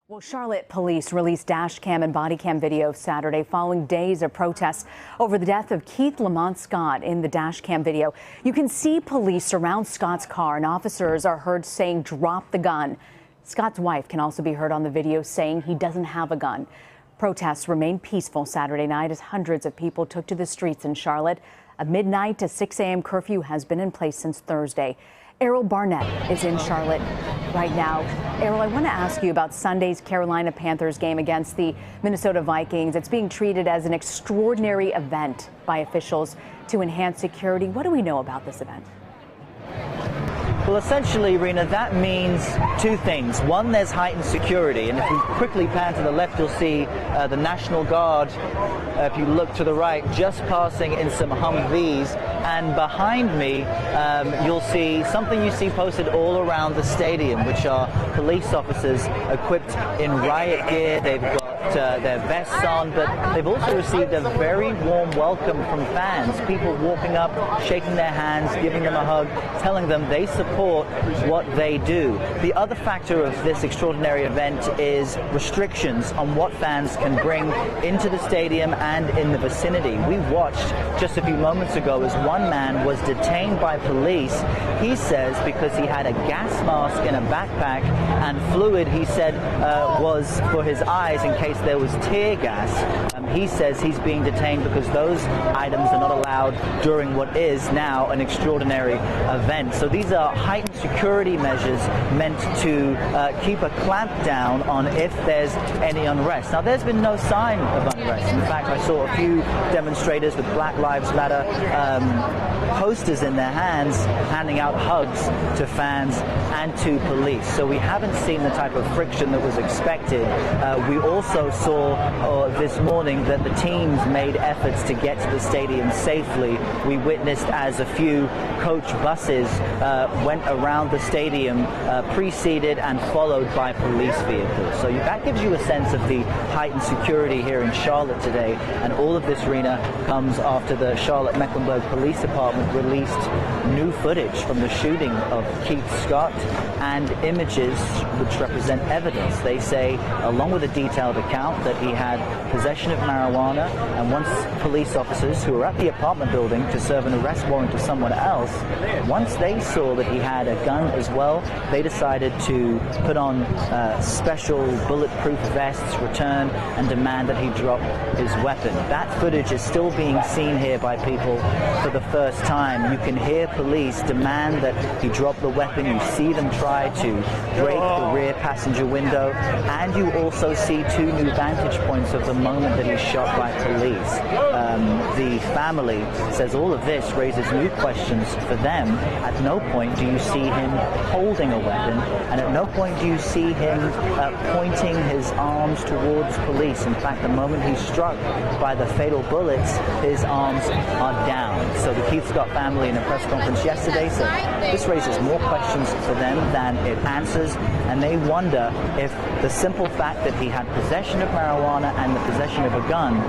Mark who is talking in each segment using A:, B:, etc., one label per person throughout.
A: Well, Charlotte police released dash cam and body cam video Saturday following days of protests over the death of Keith Lamont Scott. In the dash cam video, you can see police surround Scott's car and officers are heard saying, "Drop the gun." Scott's wife can also be heard on the video saying he doesn't have a gun. Protests remained peaceful Saturday night as hundreds of people took to the streets in Charlotte. A midnight to 6 a.m. curfew has been in place since Thursday. Errol Barnett is in Charlotte right now. Errol, I want to ask you about Sunday's Carolina Panthers game against the Minnesota Vikings. It's being treated as an extraordinary event by officials to enhance security. What do we know about this event?
B: Well, essentially, Rena, that means two things. One, there's heightened security, and if we quickly pan to the left, you'll see the National Guard, if you look to the right, just passing in some Humvees, and behind me, you'll see something you see posted all around the stadium, which are police officers equipped in riot gear. They've got their vests on, but they've also received a very warm welcome from fans. People walking up, shaking their hands, giving them a hug, telling them they support what they do. The other factor of this extraordinary event is restrictions on what fans can bring into the stadium and in the vicinity. We watched just a few moments ago as one man was detained by police, he says, because he had a gas mask in a backpack and fluid, he said, was for his eyes in case there was tear gas. He says he's being detained because those items are not allowed during what is now an extraordinary event. So these are heightened security measures meant to keep a clamp down on if there's any unrest. Now, there's been no sign of unrest. In fact, I saw a few demonstrators with Black Lives Matter posters in their hands, handing out hugs to fans and to police. So we haven't seen the type of friction that was expected. We also saw this morning that the teams made efforts to get to the stadium safely. We witnessed as a few coach buses went around the stadium, preceded and followed by police vehicles. So that gives you a sense of the heightened security here in Charlotte today. And all of this, Rena, comes after the Charlotte-Mecklenburg Police Department released new footage from the shooting of Keith Scott and images which represent evidence. They say, along with a detailed account, that he had possession of marijuana, and once police officers who were at the apartment building to serve an arrest warrant to someone else, once they saw that he had a gun as well, they decided to put on special bulletproof vests, return and demand that he drop his weapon. That footage is still being seen here by people for the first time. You can hear police demand that he drop the weapon. You see them try to break the rear passenger window, and you also see two new vantage points of the moment that he's shot by police. The family says all of this raises new questions for them. At no point do you see him holding a weapon, and at no point do you see him pointing his arms towards police. In fact, the moment he's struck by the fatal bullets, his arms are down. So the Keith Scott family in a press conference yesterday said this raises more questions for them than it answers, and they wonder if the simple fact that he had possession of marijuana and the possession of a gun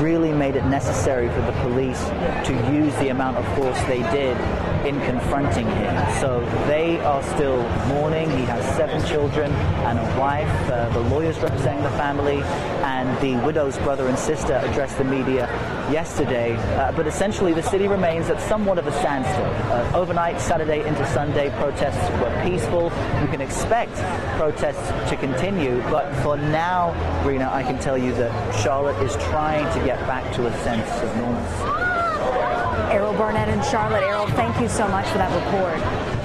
B: really made it necessary for the police to use the amount of force they did in confronting him. So they are still mourning. He has 7 children and a wife. The lawyers representing the family and the widow's brother and sister addressed the media yesterday. But essentially, the city remains at somewhat of a standstill. Overnight, Saturday into Sunday, protests were peaceful. You can expect protests to continue, but for now, Rena, I can tell you that Charlotte is trying to get back to a sense of normalcy.
A: Errol Barnett in Charlotte. Errol, thank you so much for that report.